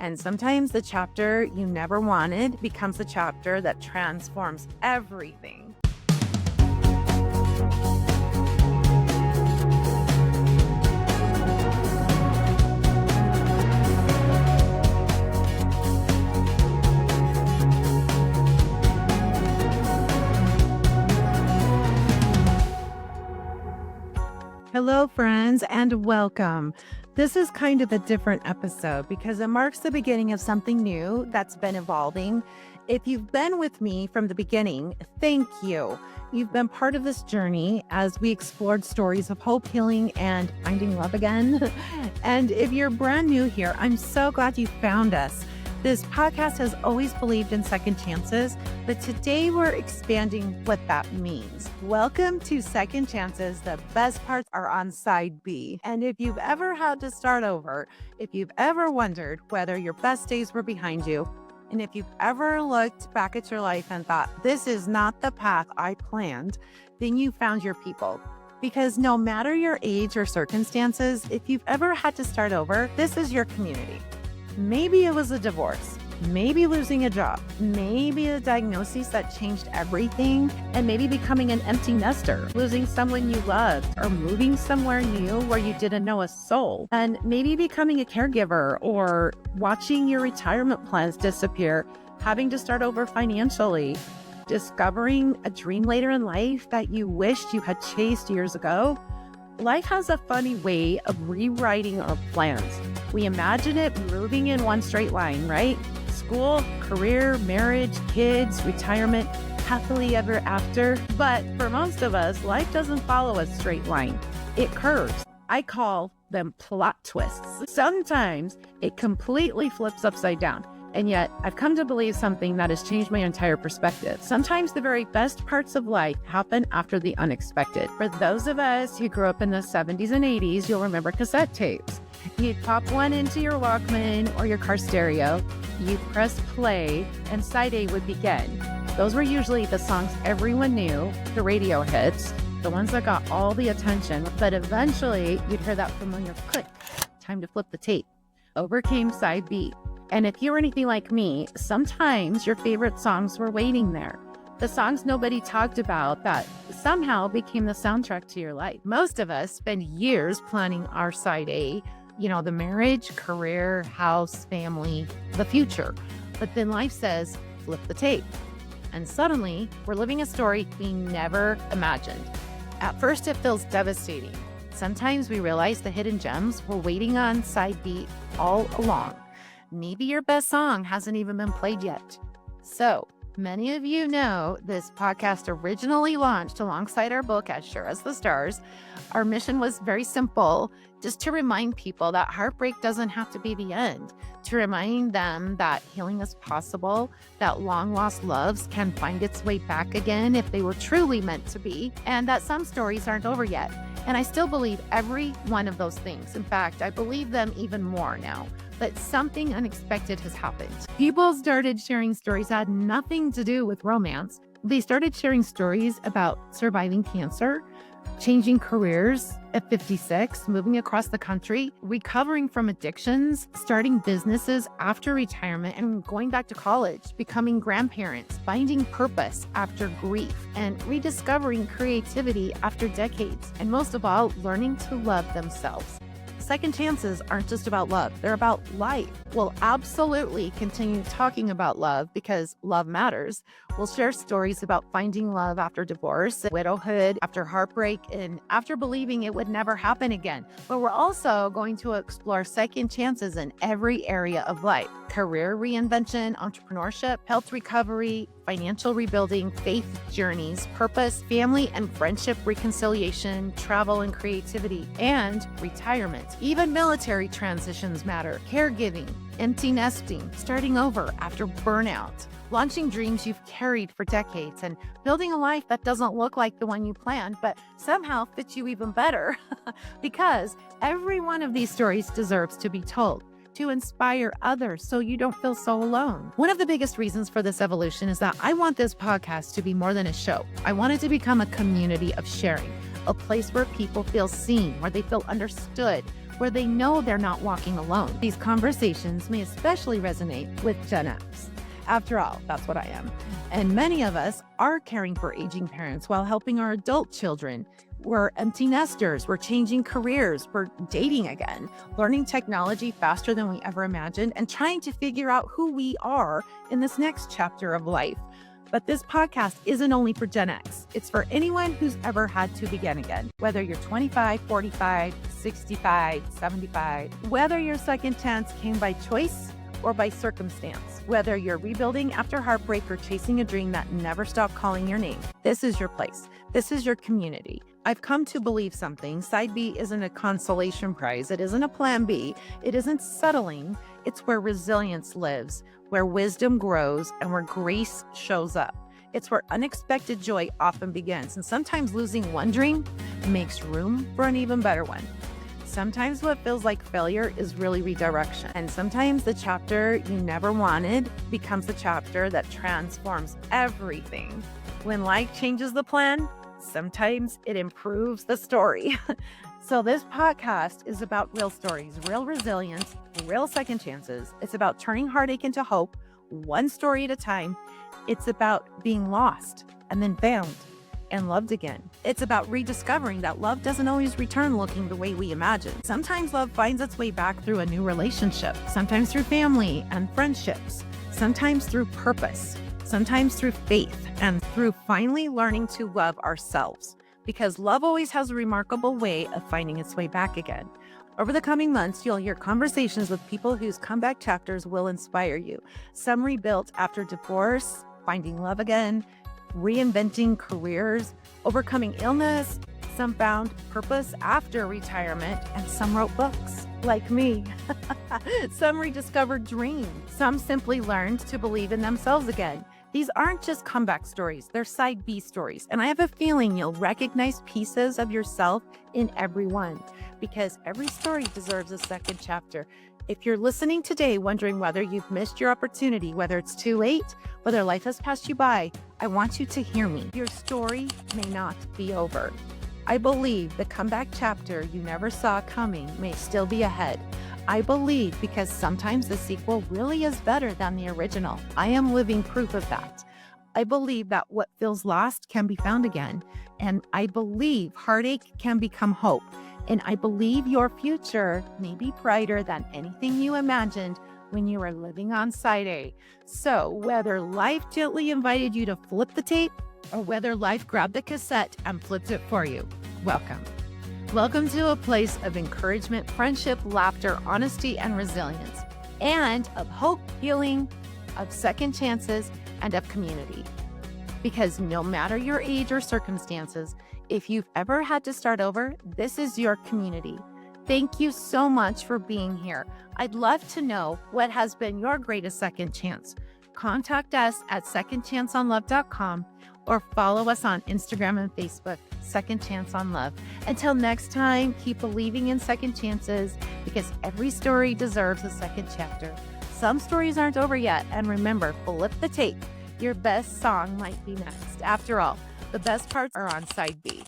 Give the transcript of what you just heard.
And sometimes the chapter you never wanted becomes the chapter that transforms everything. Hello, friends, and welcome. This is kind of a different episode because it marks the beginning of something new that's been evolving. If you've been with me from the beginning, thank you. You've been part of this journey as we explored stories of hope, healing, and finding love again. And if you're brand new here, I'm so glad you found us. This podcast has always believed in second chances, but today we're expanding what that means. Welcome to Second Chances. The best parts are on side B. And if you've ever had to start over, if you've ever wondered whether your best days were behind you, and if you've ever looked back at your life and thought, this is not the path I planned, then you found your people. Because no matter your age or circumstances, if you've ever had to start over, this is your community. Maybe it was a divorce, maybe losing a job, maybe a diagnosis that changed everything, and maybe becoming an empty nester, losing someone you loved, or moving somewhere new where you didn't know a soul, and maybe becoming a caregiver or watching your retirement plans disappear, having to start over financially, discovering a dream later in life that you wished you had chased years ago. Life has a funny way of rewriting our plans. We imagine it moving in one straight line, right? School, career, marriage, kids, retirement, happily ever after. But for most of us, life doesn't follow a straight line. It curves. I call them plot twists. Sometimes it completely flips upside down. And yet, I've come to believe something that has changed my entire perspective. Sometimes the very best parts of life happen after the unexpected. For those of us who grew up in the 70s and 80s, you'll remember cassette tapes. You'd pop one into your Walkman or your car stereo, you'd press play, and side A would begin. Those were usually the songs everyone knew, the radio hits, the ones that got all the attention, but eventually you'd hear that familiar click, time to flip the tape. Over came side B. And if you were anything like me, sometimes your favorite songs were waiting there. The songs nobody talked about that somehow became the soundtrack to your life. Most of us spend years planning our side A, the marriage, career, house, family, the future. But then life says, flip the tape. And suddenly, we're living a story we never imagined. At first, it feels devastating. Sometimes we realize the hidden gems were waiting on side B all along. Maybe your best song hasn't even been played yet. So, many of you know this podcast originally launched alongside our book, As Sure as the Stars. Our mission was very simple, just to remind people that heartbreak doesn't have to be the end, to remind them that healing is possible, that long-lost loves can find its way back again if they were truly meant to be, and that some stories aren't over yet. And I still believe every one of those things. In fact, I believe them even more now. But something unexpected has happened. People started sharing stories that had nothing to do with romance. They started sharing stories about surviving cancer, changing careers at 56, moving across the country, recovering from addictions, starting businesses after retirement and going back to college, becoming grandparents, finding purpose after grief, and rediscovering creativity after decades. And most of all, learning to love themselves. Second chances aren't just about love, they're about life. We'll absolutely continue talking about love because love matters. We'll share stories about finding love after divorce, widowhood, after heartbreak, and after believing it would never happen again. But we're also going to explore second chances in every area of life: career reinvention, entrepreneurship, health recovery, financial rebuilding, faith journeys, purpose, family and friendship reconciliation, travel and creativity, and retirement. Even military transitions matter. Caregiving, empty nesting, starting over after burnout, launching dreams you've carried for decades, and building a life that doesn't look like the one you planned, but somehow fits you even better. Because every one of these stories deserves to be told, to inspire others so you don't feel so alone. One of the biggest reasons for this evolution is that I want this podcast to be more than a show. I want it to become a community of sharing, a place where people feel seen, where they feel understood, where they know they're not walking alone. These conversations may especially resonate with Gen X. After all, that's what I am. And many of us are caring for aging parents while helping our adult children. We're empty nesters, we're changing careers, we're dating again, learning technology faster than we ever imagined, and trying to figure out who we are in this next chapter of life. But this podcast isn't only for Gen X. It's for anyone who's ever had to begin again. Whether you're 25, 45, 65, 75, whether your second chance came by choice or by circumstance, whether you're rebuilding after heartbreak or chasing a dream that never stopped calling your name, this is your place. This is your community. I've come to believe something. Side B isn't a consolation prize. It isn't a plan B. It isn't settling. It's where resilience lives, where wisdom grows, and where grace shows up. It's where unexpected joy often begins. And sometimes losing one dream makes room for an even better one. Sometimes what feels like failure is really redirection. And sometimes the chapter you never wanted becomes the chapter that transforms everything. When life changes the plan, sometimes it improves the story. So this podcast is about real stories, real resilience, real second chances. It's about turning heartache into hope, one story at a time. It's about being lost and then found and loved again. It's about rediscovering that love doesn't always return looking the way we imagine. Sometimes love finds its way back through a new relationship, sometimes through family and friendships, sometimes through purpose, sometimes through faith, and through finally learning to love ourselves. Because love always has a remarkable way of finding its way back again. Over the coming months, you'll hear conversations with people whose comeback chapters will inspire you. Some rebuilt after divorce, finding love again, reinventing careers, overcoming illness. Some found purpose after retirement, and some wrote books, like me. Some rediscovered dreams. Some simply learned to believe in themselves again. These aren't just comeback stories, they're side B stories. And I have a feeling you'll recognize pieces of yourself in every one, because every story deserves a second chapter. If you're listening today wondering whether you've missed your opportunity, whether it's too late, whether life has passed you by, I want you to hear me. Your story may not be over. I believe the comeback chapter you never saw coming may still be ahead. I believe because sometimes the sequel really is better than the original. I am living proof of that. I believe that what feels lost can be found again. And I believe heartache can become hope. And I believe your future may be brighter than anything you imagined when you were living on side A. So whether life gently invited you to flip the tape or whether life grabbed the cassette and flipped it for you, welcome. Welcome to a place of encouragement, friendship, laughter, honesty, and resilience, and of hope, healing, of second chances, and of community. Because no matter your age or circumstances, if you've ever had to start over, this is your community. Thank you so much for being here. I'd love to know what has been your greatest second chance. Contact us at secondchanceonlove.com or follow us on Instagram and Facebook, Second Chance on Love. Until next time, keep believing in second chances because every story deserves a second chapter. Some stories aren't over yet, and remember, flip the tape. Your best song might be next. After all, the best parts are on side B.